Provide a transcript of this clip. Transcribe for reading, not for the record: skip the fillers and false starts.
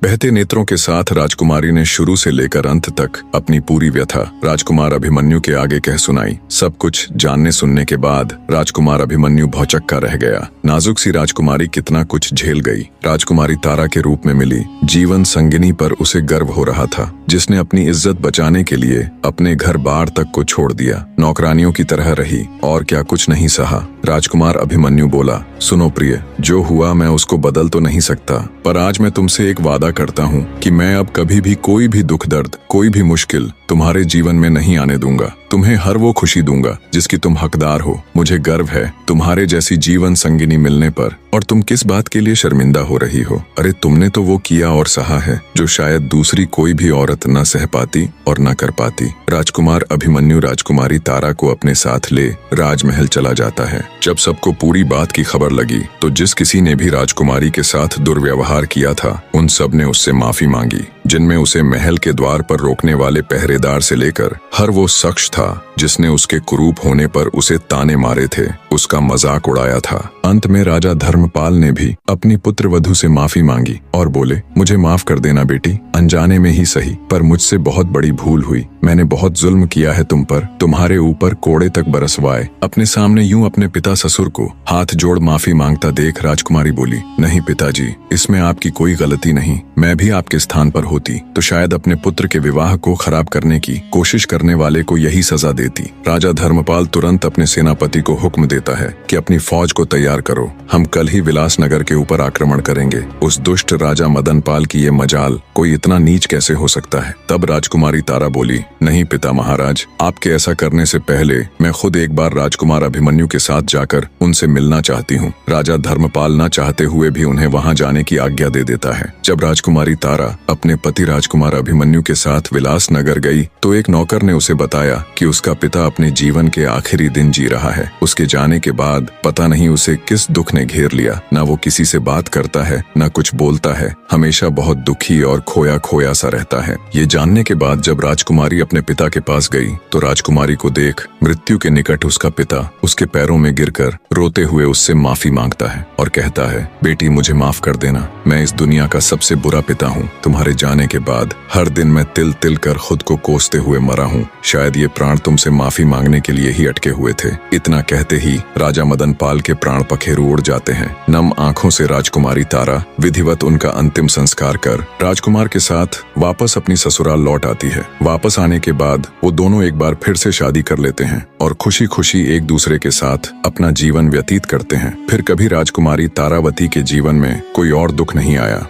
बहते नेत्रों के साथ राजकुमारी ने शुरू से लेकर अंत तक अपनी पूरी व्यथा राजकुमार अभिमन्यु के आगे कह सुनाई। सब कुछ जानने सुनने के बाद राजकुमार अभिमन्यु भौचक्का रह गया। नाजुक सी राजकुमारी कितना कुछ झेल गई। राजकुमारी तारा के रूप में मिली जीवन संगिनी पर उसे गर्व हो रहा था, जिसने अपनी इज्जत बचाने के लिए अपने घर बार तक को छोड़ दिया, नौकरानियों की तरह रही और क्या कुछ नहीं सहा। राजकुमार अभिमन्यु बोला, सुनो प्रिय, जो हुआ मैं उसको बदल तो नहीं सकता, पर आज मैं तुमसे एक वादा करता हूँ कि मैं अब कभी भी कोई भी दुख दर्द, कोई भी मुश्किल तुम्हारे जीवन में नहीं आने दूंगा। तुम्हें हर वो खुशी दूंगा जिसकी तुम हकदार हो। मुझे गर्व है तुम्हारे जैसी जीवन संगिनी मिलने पर। और तुम किस बात के लिए शर्मिंदा हो रही हो? अरे तुमने तो वो किया और सहा है जो शायद दूसरी कोई भी औरत न सह पाती और न कर पाती। राजकुमार अभिमन्यु राजकुमारी तारा को अपने साथ ले राजमहल चला जाता है। जब सबको पूरी बात की खबर लगी तो जिस किसी ने भी राजकुमारी के साथ दुर्व्यवहार किया था उन सब ने उससे माफी मांगी, जिनमें उसे महल के द्वार पर रोकने वाले पहरेदार से लेकर हर वो शख्स था जिसने उसके कुरूप होने पर उसे ताने मारे थे, उसका मजाक उड़ाया था। अंत में राजा धर्मपाल ने भी अपनी पुत्र वधू से माफी मांगी और बोले, मुझे माफ कर देना बेटी, अनजाने में ही सही, पर मुझसे बहुत बड़ी भूल हुई। मैंने बहुत जुल्म किया है तुम पर, तुम्हारे ऊपर कोड़े तक बरसवाए। अपने सामने यूं अपने पिता ससुर को हाथ जोड़ माफी मांगता देख राजकुमारी बोली, नहीं पिताजी, इसमें आपकी कोई गलती नहीं। मैं भी आपके स्थान पर होती तो शायद अपने पुत्र के विवाह को खराब करने की कोशिश करने वाले को यही सजा देती। राजा धर्मपाल तुरंत अपने सेनापति को हुक्म देता है कि अपनी फौज को तैयार करो, हम कल ही विलासनगर के ऊपर आक्रमण करेंगे। उस दुष्ट राजा मदनपाल की ये मजाल, कोई इतना नीच कैसे हो सकता है? तब राजकुमारी तारा बोली, नहीं पिता महाराज, आपके ऐसा करने से पहले मैं खुद एक बार राजकुमार अभिमन्यु के साथ जाकर उनसे मिलना चाहती हूँ। राजा धर्मपाल न चाहते हुए भी उन्हें वहाँ जाने की आज्ञा दे देता है। जब राजकुमारी तारा अपने पति राजकुमार अभिमन्यु के साथ विलासनगर गई तो एक नौकर ने उसे बताया कि उसका पिता अपने जीवन के आखिरी दिन जी रहा है। उसके जाने के बाद पता नहीं उसे किस दुख ने घेर लिया, न वो किसी से बात करता है न कुछ बोलता है, हमेशा बहुत दुखी और खोया खोया सा रहता है। ये जानने के बाद जब राजकुमारी अपने पिता के पास गई तो राजकुमारी को देख मृत्यु के निकट उसका पिता उसके पैरों में गिरकर रोते हुए उससे माफी मांगता है और कहता है, बेटी मुझे माफ कर देना, मैं इस दुनिया का सबसे बुरा पिता हूँ। तुम्हारे जाने के बाद हर दिन मैं तिल तिल कर खुद को कोसते हुए मरा हूँ। शायद ये प्राण तुमसे माफी मांगने के लिए ही अटके हुए थे। इतना कहते ही राजा मदनपाल के प्राण पखेरु उड़ जाते हैं। नम आंखों से राजकुमारी तारा विधिवत उनका अंतिम संस्कार कर राजकुमार के साथ वापस अपनी ससुराल लौट आती है। वापस आने के बाद वो दोनों एक बार फिर से शादी कर लेते हैं और खुशी खुशी एक दूसरे के साथ अपना जीवन व्यतीत करते हैं। फिर कभी राजकुमारी तारावती के जीवन में कोई और दुख नहीं आया।